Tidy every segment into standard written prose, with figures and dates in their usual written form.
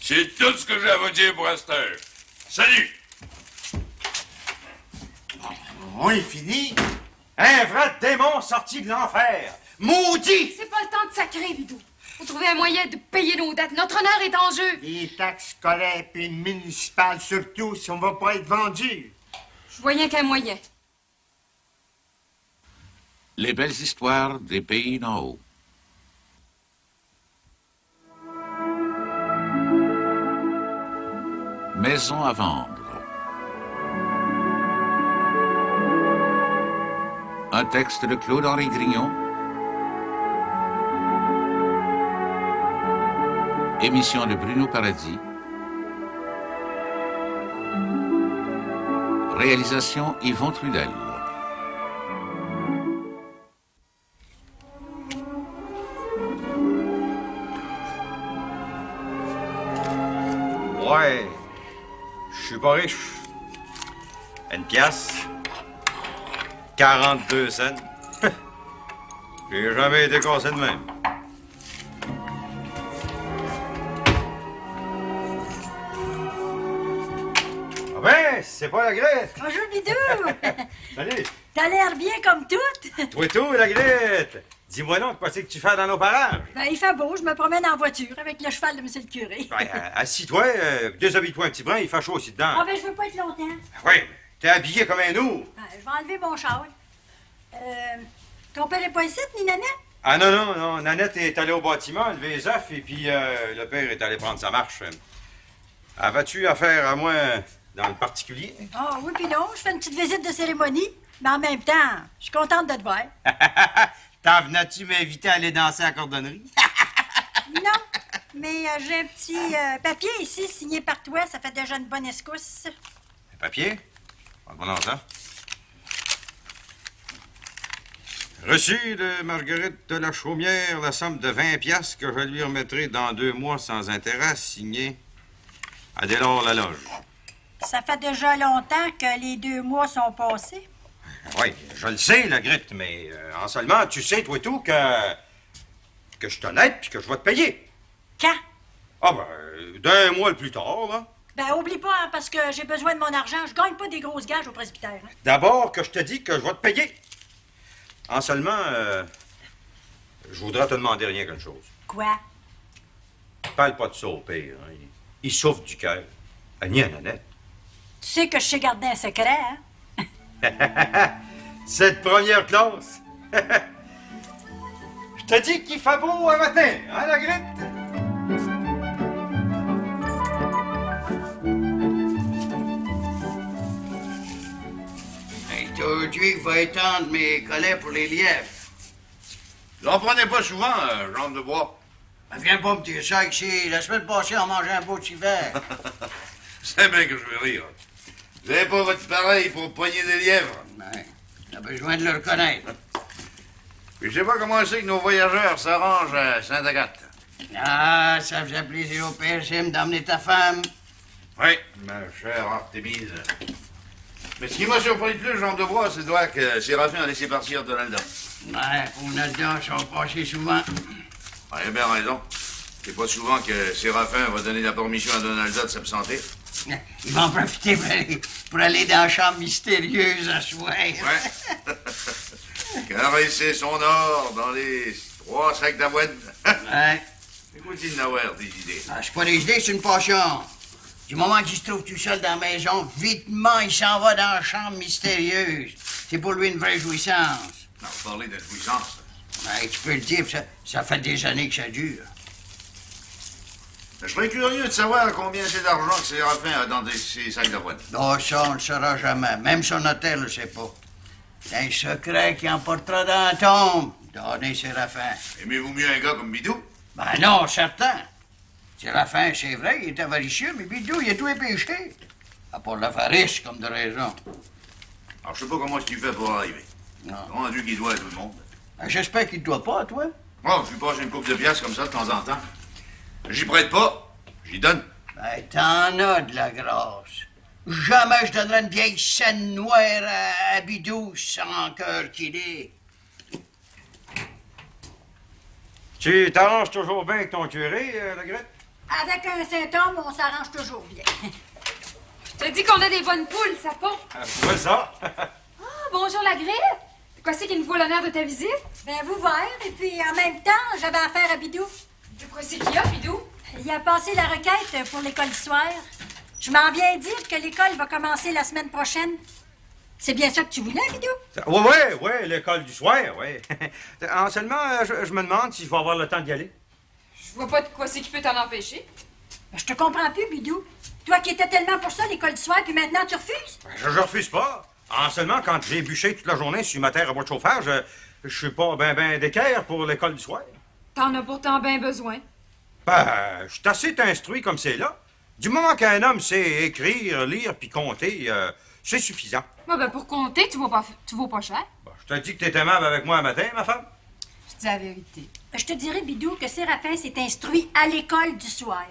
C'est tout ce que j'ai à vous dire pour cette heure. Salut! On est fini. Un vrai démon sorti de l'enfer. Maudit! C'est pas le temps de sacrer, Bidou. Faut trouver un moyen de payer nos dettes. Notre honneur est en jeu. Les taxes scolaires et municipales, surtout, si on va pas être vendu. Je vois rien qu'un moyen. Les belles histoires des pays d'en haut. Maison à vendre. Un texte de Claude-Henri Grignon. Émission de Bruno Paradis. Réalisation Yvon Trudel. Ouais, je suis pas riche. Une pièce, 42 cents. J'ai jamais été cassé de même. Ah ben, c'est pas la Grette. Bonjour, Bidou! Salut. T'as l'air bien comme toute. Toi tout, la Grette. Dis-moi donc, qu'est-ce que tu fais dans nos parages? Ben, il fait beau, je me promène en voiture avec le cheval de monsieur le curé. Ben, assis-toi, déshabille-toi un petit brin, il fait chaud aussi dedans. Ah ben, je veux pas être longtemps. Oui, t'es habillé comme un ours. Ben, je vais enlever mon châle. Ton père est pas ici, ni Nanette? Ah non, Nanette est allée au bâtiment, lever les œufs, et puis le père est allé prendre sa marche. Avais-tu affaire à moi dans le particulier? Ah oui, puis non, je fais une petite visite de cérémonie. Mais en même temps, je suis contente de te voir. T'en venais-tu m'inviter à aller danser à la cordonnerie? Non, mais j'ai un petit papier ici signé par toi, ça fait déjà une bonne escousse. Un papier? Voilà ça. Reçu de Marguerite de la Chaumière la somme de 20 piastres que je lui remettrai dans 2 mois sans intérêt, signé Adélard Laloge. Ça fait déjà longtemps que les 2 mois sont passés. Oui, je le sais, la Grette, mais en seulement, tu sais, toi et tout, que je suis honnête puis que je vais te payer. Quand? Ah ben, d'1 mois le plus tard, là. Ben, oublie pas, hein, parce que j'ai besoin de mon argent. Je gagne pas des grosses gages au presbytère. Hein. D'abord que je te dis que je vais te payer. En seulement, je voudrais te demander rien qu'une chose. Quoi? Parle pas de ça au pire. Hein. Il souffre du cœur. Ni à Nanette. Tu sais que je sais garder un secret, hein? Cette première classe. Je te dis qu'il fait beau un matin, hein, la Grette? Aujourd'hui, il va étendre mes collets pour les lièvres. J'en prenais pas souvent, jambe de bois. Ben, viens pas me dire ça ici. La semaine passée, on mangeait un beau hiver. C'est bien que je vais rire. Vous avez pas votre pareil pour poigner des lièvres. Ben, on a besoin de le reconnaître. Puis je sais pas comment c'est que nos voyageurs s'arrangent à Sainte-Agathe. Ah, ça faisait plaisir au père Jim d'emmener ta femme. Oui, ma chère Artémise. Mais ce qui m'a surpris le plus, jambe de bois, c'est de voir que Séraphin a laissé partir Donalda. Ouais, pour Nalda, sont passés souvent. Ah, il a bien raison. C'est pas souvent que Séraphin va donner la permission à Donalda de s'absenter. Ils vont en profiter pour aller dans la chambre mystérieuse à soir. Ouais. Caresser son or dans les 3 sacs d'avoine. Ouais. Écoute-il d'avoir des idées. Ah, c'est pas des idées, c'est une passion. Du moment qu'il se trouve tout seul dans la maison, vitement, il s'en va dans la chambre mystérieuse. C'est pour lui une vraie jouissance. Non, parler de jouissance. Ouais, tu peux le dire, ça fait des années que ça dure. Je serais curieux de savoir combien c'est d'argent que Séraphin a dans ses sacs d'avoine. Oh, ça, on le saura jamais. Même son hôtel le sait pas. C'est un secret qui emportera dans la tombe. Donnez Séraphin. Aimez-vous mieux un gars comme Bidou? Ben non, certain. Séraphin, c'est vrai, il est avaricieux, mais Bidou, il est tout péché. À part l'avarice, comme de raison. Alors, je sais pas comment tu fais pour arriver. Non. Rendu qu'il doit à tout le monde. Ben, j'espère qu'il ne doit pas, toi. Oh, je lui passe une coupe de pièces comme ça de temps en temps. J'y prête pas, j'y donne. Ben, t'en as de la grâce. Jamais je donnerais une vieille scène noire à Bidou sans cœur qu'il est. Tu t'arranges toujours bien avec ton curé, la Grette? Avec un symptôme, on s'arrange toujours bien. Je te dis qu'on a des bonnes poules, ça pond. Vois ça? Ah, bonjour la grille. Quoi c'est qui nous vaut l'honneur de ta visite? Ben, vous verrez, et puis en même temps, j'avais affaire à Bidou. De quoi c'est qu'il y a, Bidou? Il a passé la requête pour l'école du soir. Je m'en viens dire que l'école va commencer la semaine prochaine. C'est bien ça que tu voulais, Bidou? Oui, l'école du soir, oui. Seulement, je me demande si je vais avoir le temps d'y aller. Je vois pas de quoi c'est qui peut t'en empêcher. Ben, je te comprends plus, Bidou. Toi qui étais tellement pour ça, l'école du soir, puis maintenant tu refuses? Je refuse pas. Seulement, quand j'ai bûché toute la journée sur ma terre à bois de chauffage, je suis pas ben d'équerre pour l'école du soir. T'en as pourtant bien besoin. Ben, je suis assez instruit comme c'est là. Du moment qu'un homme sait écrire, lire puis compter, c'est suffisant. Ben, pour compter, tu vaux pas cher. Bon, je te dis que t'es aimable avec moi un matin, ma femme. Je dis la vérité. Je te dirais, Bidou, que Séraphin s'est instruit à l'école du soir.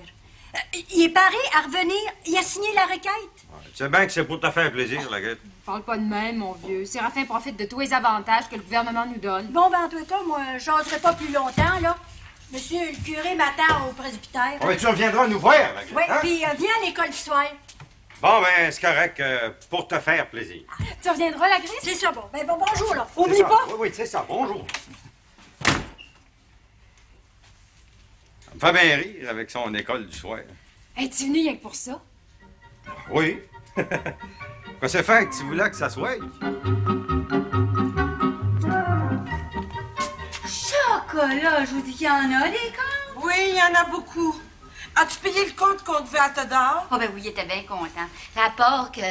Il est paré à revenir, il a signé la requête. Tu sais bien que c'est pour te faire plaisir, la gueule. Parle pas de même, mon vieux. Séraphin profite de tous les avantages que le gouvernement nous donne. Bon, ben, en tout cas, moi, j'oserai pas plus longtemps, là. Monsieur le curé m'attend au presbytère. Oh, mais tu reviendras nous voir, la gueule. Oui, hein? puis viens à l'école du soir. Bon, ben, c'est correct, pour te faire plaisir. Tu reviendras, la grise? C'est ça, bon. Ben, bon, bonjour, là. C'est Oublie ça. pas. Oui, c'est ça. Bonjour. Ça me fait bien rire avec son école du soir. Es-tu venu rien que pour ça? Oui. Quoi, c'est fait que tu voulais que ça soit? Chocolat, je vous dis qu'il y en a des comptes. Oui, il y en a beaucoup. As-tu payé le compte qu'on devait à Todor? Oh ben oui, il était bien content. Rapport que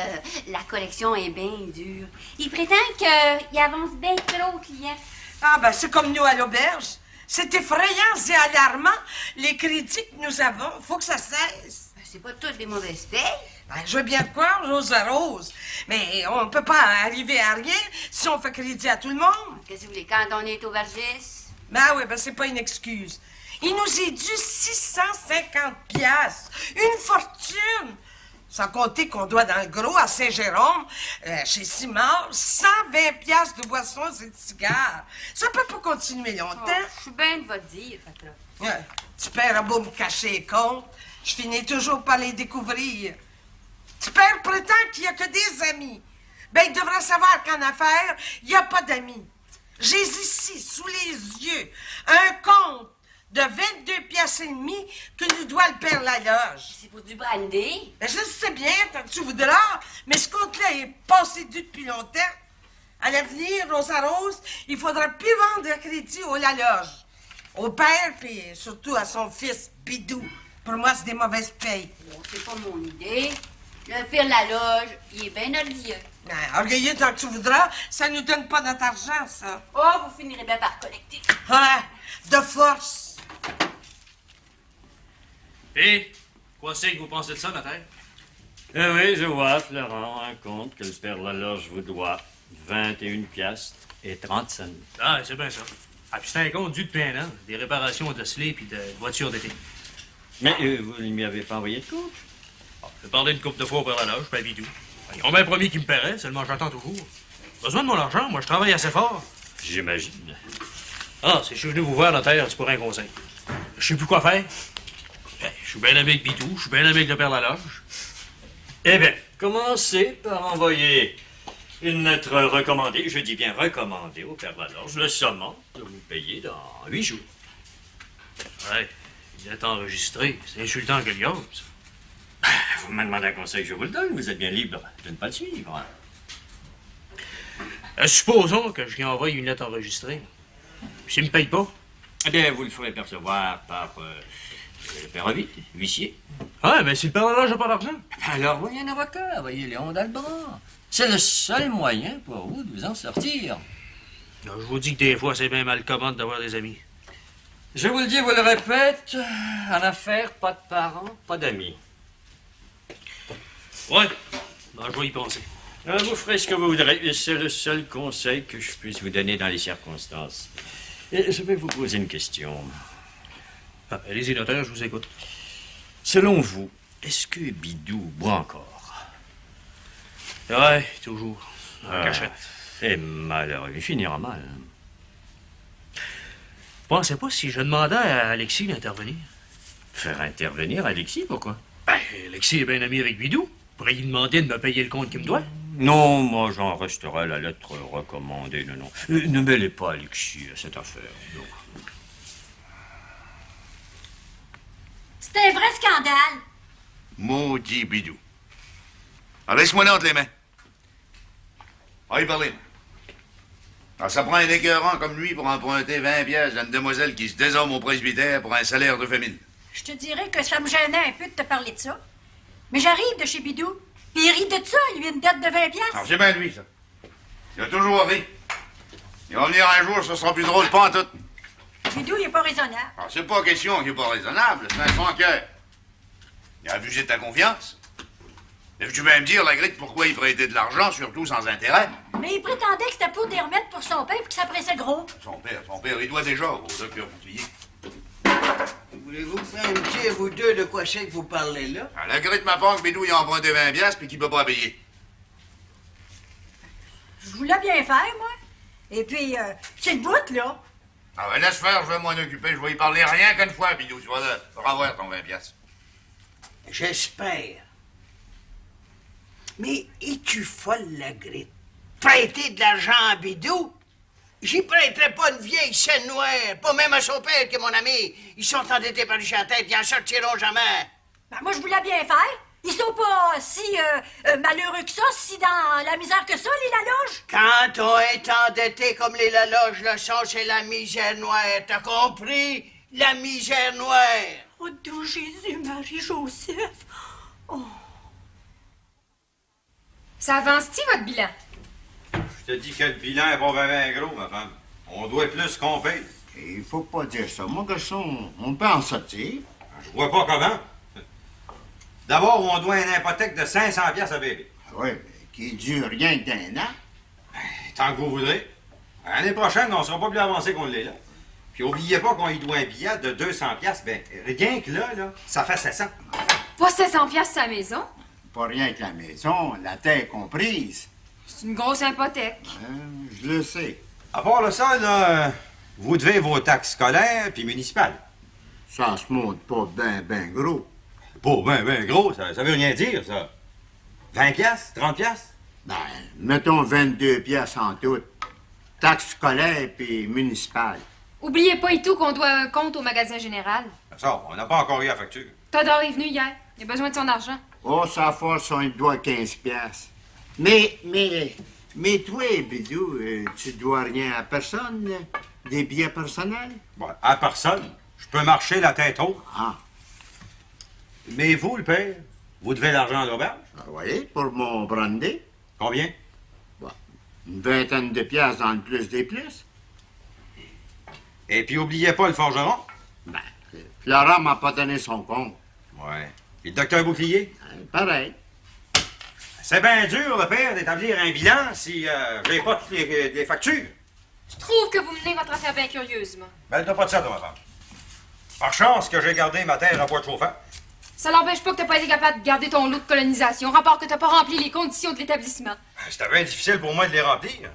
la collection est bien dure. Il prétend qu'il avance bien trop aux clients. Ah ben, c'est comme nous à l'auberge. C'est effrayant et alarmant. Les crédits que nous avons, faut que ça cesse. Ben, c'est pas toutes des mauvaises payes. Ben, je veux bien te croire, rose à rose. Mais on peut pas arriver à rien si on fait crédit à tout le monde. Qu'est-ce que vous voulez, quand on est aubergiste? Ben oui, ben c'est pas une excuse. Il nous est dû 650 piastres. Une fortune. Sans compter qu'on doit dans le gros à Saint-Jérôme, chez Simard, 120 piastres de boissons et de cigares. Ça peut pas continuer longtemps. Oh, je suis bien de votre dire, fait que là. Tu pères a beau me cacher les comptes, je finis toujours par les découvrir. Tu père prétend qu'il n'y a que des amis. Ben, il devrait savoir qu'en affaires, il n'y a pas d'amis. J'ai ici, sous les yeux, un compte de 22 piastres et demi que nous doit le père Laloge. C'est pour du brandy. Ben, je le sais bien, tant que tu voudras, mais ce compte-là est passé dû depuis longtemps. À l'avenir, Rosa Rose, il faudra plus vendre de crédit au Laloge. Au père, puis surtout à son fils, Bidou. Pour moi, c'est des mauvaises payes. Bon, c'est pas mon idée. Le pire Laloge, il est bien orgueilleux. Ben, orgueilleux tant que tu voudras, ça nous donne pas notre argent, ça. Oh, vous finirez bien par collecter. Ouais, de force. Et quoi c'est que vous pensez de ça, notaire? Eh oui, je vois, Florent, un compte que le père Laloge vous doit 21 piastres et 30 cents. Ah, c'est bien ça. Ah, puis c'est un compte dû depuis un an. Des réparations de slé puis de voitures d'été. Mais vous ne m'y avez pas envoyé de compte? Ah, j'ai parlé une couple de fois au père Laloge, pas Bidou. Ils ont bien promis qu'ils me paieraient, seulement j'attends toujours. Besoin de mon argent, moi je travaille assez fort. J'imagine. Ah, si je suis venu vous voir, notaire, c'est pour un conseil. Je sais plus quoi faire. Ben, je suis bien ami avec Bidou, je suis bien ami avec le père Laloge. Eh bien, commencez par envoyer une lettre recommandée, je dis bien recommandée au père Laloge, le sommant de vous payer dans 8 jours. Ouais, il est enregistré. C'est insultant que le ça. Vous me demandez un conseil, je vous le donne, vous êtes bien libre de ne pas le suivre. Supposons que je lui envoie une lettre enregistrée. S'il me paye pas. Eh bien, vous le ferez percevoir par le père Ovid, huissier. Ah, mais si le père Laloge n'a pas d'argent. Alors, voyez un avocat, voyez Léon Dalbras. C'est le seul moyen pour vous de vous en sortir. Non, je vous dis que des fois, c'est bien mal commode d'avoir des amis. Je vous le dis, vous le répète, en affaires, pas de parents, pas d'amis. Ouais, ben, je vais y penser. Vous ferez ce que vous voudrez. C'est le seul conseil que je puisse vous donner dans les circonstances. Et je vais vous poser une question. Ah, allez-y, notaire, je vous écoute. Selon vous, est-ce que Bidou boit encore? Ouais, toujours. En cachette. C'est malheureux. Il finira mal. Pensez pas si je demandais à Alexis d'intervenir. Faire intervenir Alexis, pourquoi? Ben, Alexis est bien ami avec Bidou. Pourrait lui demander de me payer le compte qu'il me doit. Non, moi, j'en resterai à la lettre recommandée. Non, non. Ne mêlez pas Alexis à cette affaire. Non. C'est un vrai scandale. Maudit bidou. Alors, laisse-moi là entre les mains. Va y parler. Alors, ça prend un écœurant comme lui pour emprunter 20 pièces à une demoiselle qui se désarme au presbytère pour un salaire de famine. Je te dirais que ça me gênait un peu de te parler de ça. Mais j'arrive de chez Bidou, puis il rit de ça, lui, une dette de 20 piastres. Alors, c'est bien lui, ça. Il a toujours ri. Il va venir un jour, ce sera plus drôle, pas en tout. Bidou, il est pas raisonnable. Alors, c'est pas question qu'il n'est pas raisonnable, c'est un sans-cœur. Il a abusé de ta confiance. Et tu vas me dire, la grite, pourquoi il prêtait de l'argent, surtout sans intérêt? Mais il prétendait que c'était pour des remettre pour son père, puis que ça pressait gros. Son père, il doit déjà au docteur Boutillier. Voulez-vous faire me dire, vous deux, de quoi c'est que vous parlez là? Alors, la grite m'apprend que Bidou, il a emprunté 20 piastres puis qu'il peut pas payer. Je voulais bien faire, moi. Et puis, c'est le bout, là. Ah ben, laisse faire, je vais m'en occuper. Je vais y parler rien qu'une fois, Bidou. Tu vas revoir ton 20 piastres. J'espère. Mais es-tu folle, la grite? Prêter de l'argent à Bidou? J'y prêterai pas une vieille scène noire, pas même à son père qui est mon ami. Ils sont endettés par la tête, ils en sortiront jamais. Ben, moi, je voulais bien faire. Ils sont pas si malheureux que ça, si dans la misère que ça, les Laloges. Quand on est endetté comme les Laloges le sont, c'est la misère noire. T'as compris? La misère noire. Oh, d'où Jésus, Marie-Joseph. Oh. Ça avance-tu, votre bilan? Je te dis que le bilan est pas bien gros, ma femme. On doit plus qu'on paye. Il faut pas dire ça. Mon garçon, on peut en sortir. Je vois pas comment. D'abord, on doit une hypothèque de 500 piastres à bébé. Oui, mais qui dure rien que d'un an. Tant que vous voudrez. L'année prochaine, on sera pas plus avancé qu'on l'est là. Puis oubliez pas qu'on y doit un billet de 200 piastres. Ben, rien que là, ça fait 700. Pas 700 piastres à la maison. Pas rien que la maison, la terre comprise. C'est une grosse hypothèque. Je le sais. À part de ça, là, vous devez vos taxes scolaires puis municipales. Ça se monte pas ben gros. Pas ben gros, ça veut rien dire, ça. 20 piastres? 30 piastres? Ben, mettons 22 piastres en tout. Taxes scolaires puis municipales. Oubliez pas et tout qu'on doit un compte au magasin général. Ça, on n'a pas encore eu la facture. Todor est venu hier. Il a besoin de son argent. Oh, ça force, on lui doit 15 piastres. Mais toi, Bidou, tu dois rien à personne, là? Des billets personnels? Bon, à personne. Je peux marcher la tête haute. Ah. Mais vous, le père, vous devez l'argent à l'auberge? Ben oui, pour mon brandy. Combien? Bon, une vingtaine de piastres dans le plus des plus. Et puis, oubliez pas le forgeron. Ben, Florent m'a pas donné son compte. Ouais. Et le docteur Bouclier? Pareil. C'est bien dur, le père, d'établir un bilan si j'ai pas toutes les factures. Je trouve que vous menez votre affaire bien curieusement. Ben, t'as pas de ça, toi, ma femme. Par chance que j'ai gardé ma terre à bois de chauffant. Ça n'empêche pas que t'as pas été capable de garder ton lot de colonisation, rapport que t'as pas rempli les conditions de l'établissement. C'était bien difficile pour moi de les remplir.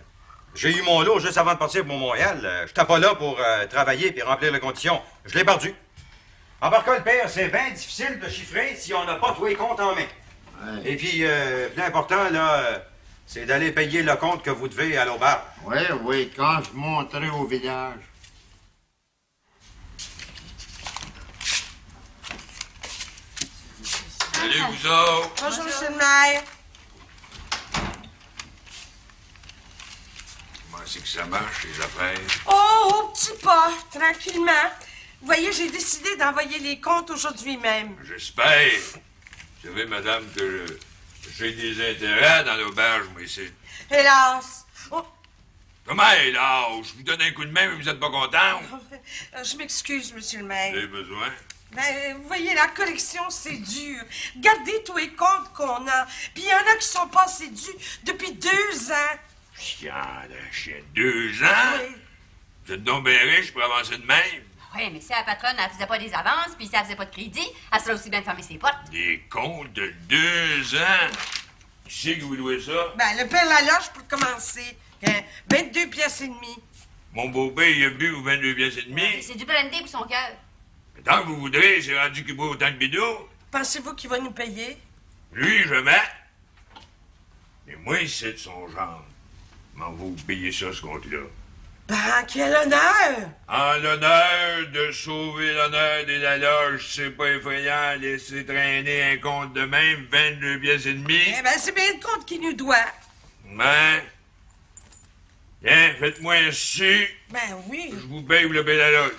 J'ai eu mon lot juste avant de partir pour Montréal. J'étais pas là pour travailler puis remplir les conditions. Je l'ai perdu. En par cas, le père, c'est bien difficile de chiffrer si on n'a pas tous les comptes en main. Ouais. Et puis, plus important, là, c'est d'aller payer le compte que vous devez à l'auberge. Oui, quand je monterai au village. Salut, vous autres. Bonjour, monsieur le maire. Comment c'est que ça marche, les affaires? Oh, au petit pas, tranquillement. Vous voyez, j'ai décidé d'envoyer les comptes aujourd'hui même. J'espère. Vous savez, madame, que j'ai des intérêts dans l'auberge, moi, ici. Hélas. Oh, Comment, hélas? Je vous donne un coup de main, mais vous êtes pas content? je m'excuse, monsieur le maire. Vous avez besoin? Ben, vous voyez, la collection, c'est dur. Gardez tous les comptes qu'on a. Puis il y en a qui sont passés dus depuis 2 ans. Chiant de chien. 2 ans? Oui. Vous êtes donc bien riche pour avancer de même? Oui, mais si la patronne, elle faisait pas des avances, puis si elle faisait pas de crédit, elle serait aussi bien de fermer ses portes. Des comptes de 2 ans? Qui c'est qui vous louez ça? Ben, le père Laloche, pour commencer. 22 piastres et demi. Mon beau-père, il a bu aux 22 pièces et demie. C'est du brandy pour son cœur. Tant que vous voudrez, c'est rendu qu'il vaut autant de bidou. Pensez-vous qu'il va nous payer? Lui, je mets. Mais moi, c'est de son genre. Comment vous payez ça, ce compte-là? Ben, quel honneur! En l'honneur de sauver l'honneur de la loge, c'est pas effrayant, laisser traîner un compte de même, 22 pièces et demie. Eh ben, c'est bien le compte qui nous doit. Ben. Tiens, faites-moi un su. Ben oui. Je vous paye ou le paye la loge.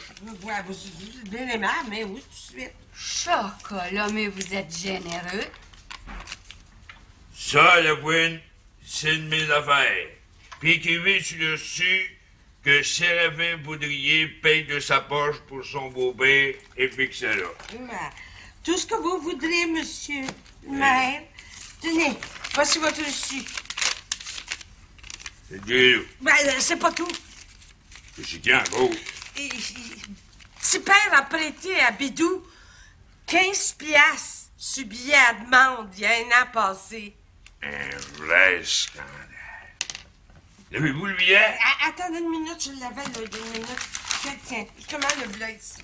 Ouais, vous êtes bien aimable, mais oui, tout de suite. Chocolat, mais vous êtes généreux. Ça, la Fouine, c'est de mes affaires. Puis écrivez sur le su que Séraphin Poudrier paye de sa poche pour son beau-père et fixez là. Ben, tout ce que vous voudrez, monsieur le maire. Tenez, voici votre reçu. C'est Dieu. Ben, c'est pas tout. C'est qui en gros? Petit père a prêté à Bidou 15 piastres sur billet à demande il y a un an passé. Un vrai scandale. Avez-vous le billet? Attendez une minute, je l'avais, là, une minute. Tiens, je commande le bleu ici.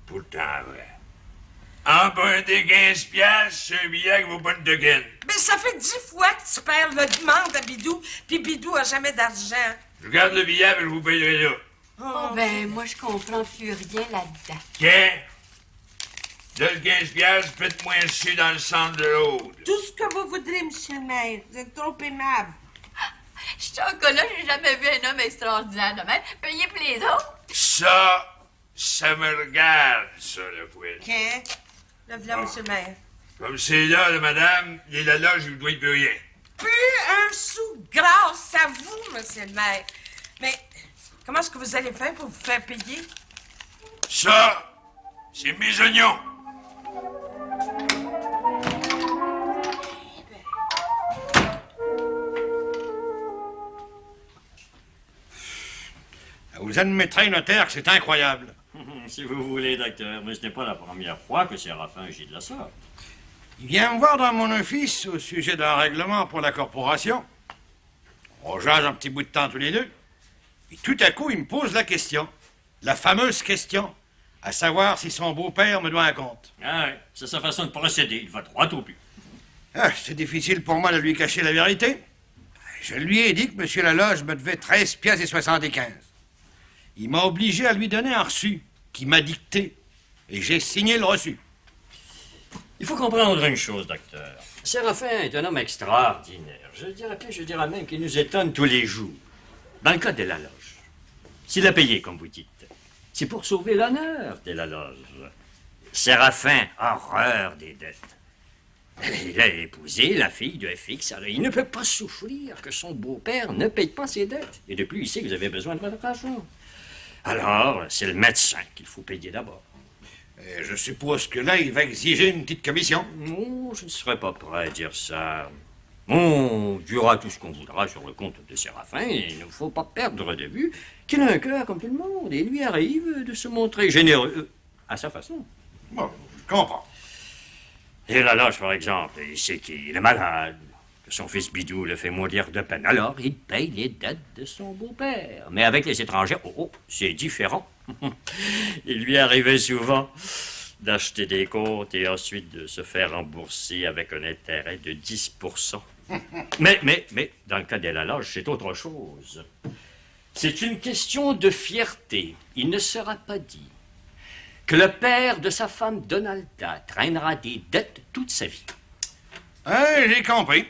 Pourtant vrai. Emprunter 15 piastres sur un billet qui vaut pas une toquine. Mais ça fait 10 fois que tu perds le demande à Bidou, puis Bidou a jamais d'argent. Je garde le billet, mais je vous payerai là. Oh, ben, moi, je comprends plus rien là-dedans. Tiens, de le 15 piastres, faites-moi un su dans le centre de l'autre. Tout ce que vous voudrez, monsieur le maire. Vous êtes trop aimable. Chocolat, j'ai jamais vu un homme extraordinaire de même. Payez pour les autres. Ça me regarde, ça, le fouet. Tiens, le voilà, monsieur le maire. Comme c'est là, madame, il est là, je vous dois plus rien. Plus un sou grâce à vous, monsieur le maire. Mais comment est-ce que vous allez faire pour vous faire payer? Ça, c'est mes oignons. Vous admettrez, notaire, que c'est incroyable. Si vous voulez, docteur, mais ce n'est pas la première fois que Séraphin agit de la sorte. Il vient me voir dans mon office au sujet d'un règlement pour la corporation. On jase un petit bout de temps tous les deux. Et tout à coup, il me pose la question. La fameuse question. À savoir si son beau-père me doit un compte. Ah oui, c'est sa façon de procéder. Il va droit au but. Ah, c'est difficile pour moi de lui cacher la vérité. Je lui ai dit que M. Laloge me devait 13 piastres et 75. Il m'a obligé à lui donner un reçu qui m'a dicté. Et j'ai signé le reçu. Il faut comprendre une chose, docteur. Séraphin est un homme extraordinaire. Je dirais même qu'il nous étonne tous les jours. Dans le cas de la loge, s'il a payé, comme vous dites, c'est pour sauver l'honneur de la loge. Séraphin, horreur des dettes. Il a épousé la fille de FX, alors il ne peut pas souffrir que son beau-père ne paye pas ses dettes. Et de plus, il sait que vous avez besoin de votre argent. Alors, c'est le médecin qu'il faut payer d'abord. Je suppose que là, il va exiger une petite commission. Non, je ne serais pas prêt à dire ça. On dira tout ce qu'on voudra sur le compte de Séraphin, et il ne faut pas perdre de vue qu'il a un cœur comme tout le monde, et il lui arrive de se montrer généreux à sa façon. Bon, je comprends. Et la loge, par exemple, il sait qu'il est malade, que son fils Bidou le fait mourir de peine. Alors, il paye les dettes de son beau-père. Mais avec les étrangers, c'est différent. Il lui arrivait souvent d'acheter des comptes et ensuite de se faire rembourser avec un intérêt de 10%. Mais, dans le cas de la loge, c'est autre chose. C'est une question de fierté. Il ne sera pas dit que le père de sa femme Donalda traînera des dettes toute sa vie. J'ai compris.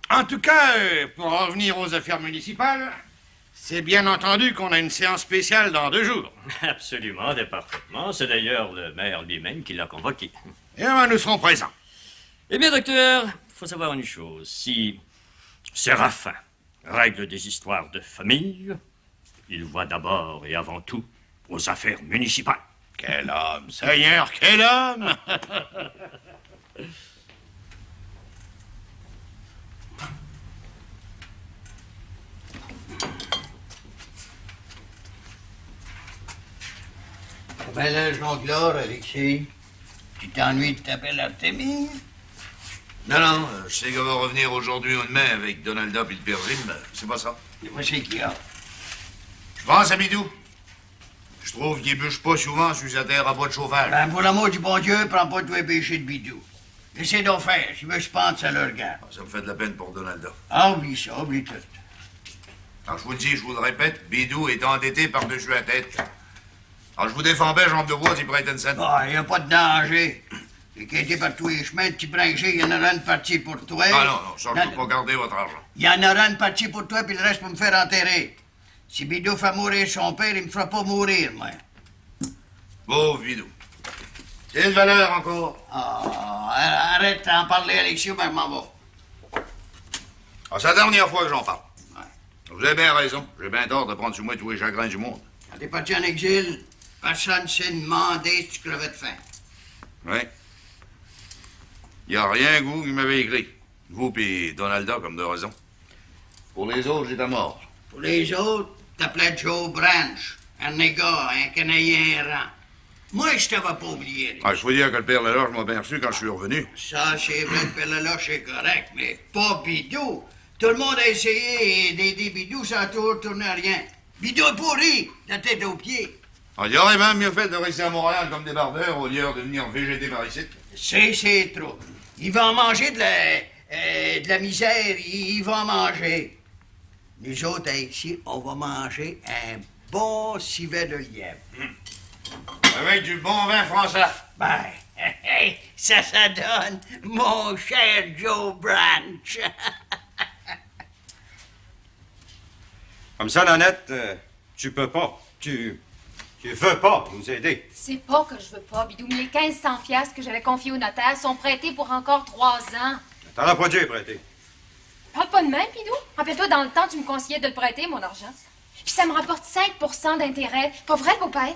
En tout cas, pour en revenir aux affaires municipales, c'est bien entendu qu'on a une séance spéciale dans 2 jours. Absolument, parfaitement. C'est d'ailleurs le maire lui-même qui l'a convoqué. Et ben, nous serons présents. Eh bien, docteur, il faut savoir une chose. Si Séraphin règle des histoires de famille, il voit d'abord et avant tout aux affaires municipales. Quel homme, Seigneur, quel homme! Ben là, jongleur, Alexis, tu t'ennuies de t'appeler Artémis? Non, je sais qu'on va revenir aujourd'hui ou demain avec Donalda puis le père Jim, c'est pas ça. Et moi, c'est qui, là? Je pense à Bidou. Je trouve qu'il bûche pas souvent sur sa terre à bas de chauffage. Ben, pour l'amour du bon Dieu, prends pas tous les péchés de Bidou. Laissez donc faire. S'il veut se pendre, ça le regarde. Ça me fait de la peine pour Donalda. Ah, oublie ça, oublie tout. Alors, je vous le dis, je vous le répète, Bidou est endetté par-dessus la tête. Alors, je vous défends bien, jambe de bois, s'il pourrait être une scène. Ah, il n'y a pas de danger. Il a été par tous les chemins, petit bringé, il y en aura une partie pour toi. Ah non, ça, je ne peux pas garder votre argent. Il y en aura une partie pour toi, puis le reste pour me faire enterrer. Si Bidou fait mourir son père, il me fera pas mourir, moi. Pauvre Bidou. Quelle valeur encore? Ah, arrête d'en parler, Alexis, ben, je m'en vais. Ah, c'est la dernière fois que j'en parle. Vous avez bien raison. J'ai bien tort de prendre sur moi tous les chagrins du monde. Quand t'es parti en exil, personne ne s'est demandé si tu crevais de faim. Oui. Il n'y a rien que vous qui m'avez écrit. Vous puis Donalda, comme de raison. Pour les autres, j'étais mort. Pour les autres, t'appelais Joe Branch, un négat, un Canadien errant. Moi, je t'avais pas oublié. Ah, je faut dire que le père Leloche m'a bien reçu quand je suis revenu. Ça, c'est vrai, le père Leloche est correct, mais pas Bidou. Tout le monde a essayé d'aider Bidou sans tourner à rien. Bidou est pourri, la tête aux pieds. Ah, il aurait même mieux fait de rester à Montréal comme des barbeurs au lieu de venir végéter par ici. C'est trop. Il va en manger de la misère, il va en manger. Nous autres, ici, on va manger un bon civet de lièvre. Avec du bon vin français. Ben, ça donne, mon cher Joe Branch. Comme ça, Nanette, tu peux pas. Tu veux pas nous aider. C'est pas que je veux pas, Bidou, mais les 1500 piastres que j'avais confiés au notaire sont prêtés pour encore 3 ans. T'en as pas dû les prêter. Parle pas de même, Bidou. Rappelle-toi, dans le temps, tu me conseillais de le prêter, mon argent. Puis ça me rapporte 5% d'intérêt. Pas vrai, beau-père?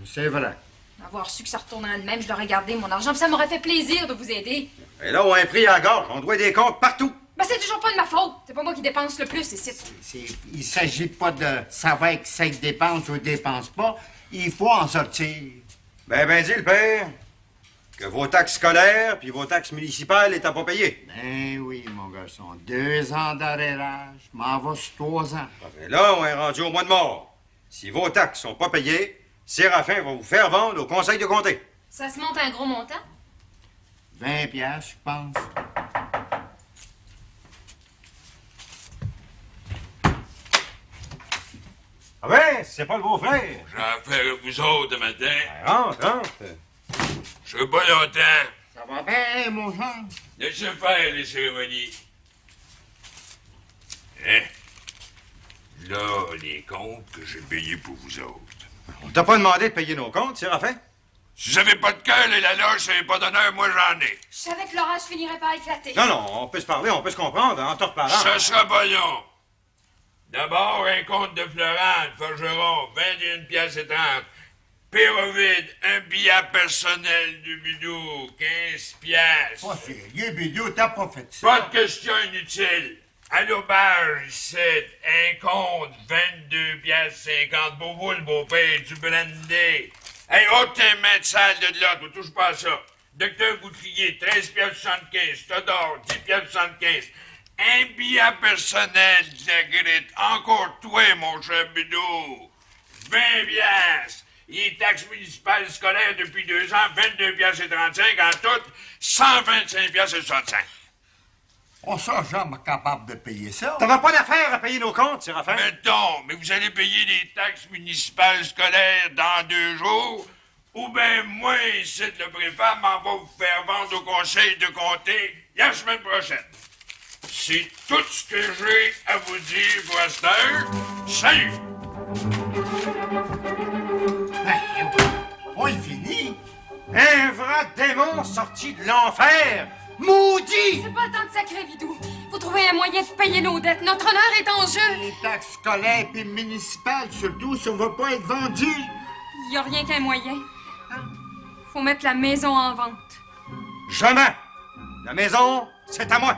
C'est vrai. Avoir su que ça retournait de même, je l'aurais gardé, mon argent, puis ça m'aurait fait plaisir de vous aider. Et là, on a un prix à la gorge. On doit des comptes partout. Ben, c'est toujours pas de ma faute. C'est pas moi qui dépense le plus, Il s'agit pas de savoir que ça dépense ou dépense pas. Il faut en sortir. Ben, dis le père que vos taxes scolaires puis vos taxes municipales étaient pas payées. Ben oui, mon garçon. 2 ans d'arrérage. M'en va sur 3 ans. Et là, on est rendu au mois de mort. Si vos taxes sont pas payées, Séraphin va vous faire vendre au conseil de comté. Ça se monte à un gros montant? 20 piastres, je pense. Ah ben, c'est pas le beau-frère. J'ai affaire à vous autres matin. Ben, rentre. Je serai pas longtemps. Ça va bien, mon Jean? Laissez faire les cérémonies. Hein? Là, les comptes que j'ai payés pour vous autres. On t'a pas demandé de payer nos comptes, Séraphin? Si vous avez pas de cœur, et la loge, ça n'est pas d'honneur, moi j'en ai. Je savais que l'orage finirait par éclater. Non, on peut se parler, on peut se comprendre en te reparlant. Ça sera pas long. D'abord, un compte de Florent, Forgeron, 21 piastres et 30. Pérovide, un billet personnel de Bidou, 15 piastres. Pas sérieux, Bidou, t'as pas fait ça. Pas de question inutile. À l'auberge, c'est un compte, 22 piastres 50 pour vous, le beau-père, du brandy. Hey, ôte tes mains de salle de là, tu touches pas à ça. Docteur Boutrier, 13 piastres 75. Todor, 10 piastres 75. Un billet personnel de la gritte. Encore toi, mon cher Bidou. 20 piastres. Il est taxe municipale scolaire depuis 2 ans, 22 piastres et 35. En tout, 125 piastres et 65. On sera jamais capable de payer ça. T'avais pas d'affaire à payer nos comptes, Séraphin? Mettons, mais vous allez payer les taxes municipales scolaires dans 2 jours, ou bien moi, ici, le préfet, m'en va vous faire vendre au conseil de comté la semaine prochaine. C'est tout ce que j'ai à vous dire pour cette heure. Salut! On est fini. Un vrai démon sorti de l'enfer! Maudit! C'est pas le temps de sacrer, Bidou. Faut trouver un moyen de payer nos dettes. Notre honneur est en jeu. Les taxes scolaires et municipales, surtout, ça va pas être vendu. Il y a rien qu'un moyen. Faut mettre la maison en vente. Jamais! La maison, c'est à moi!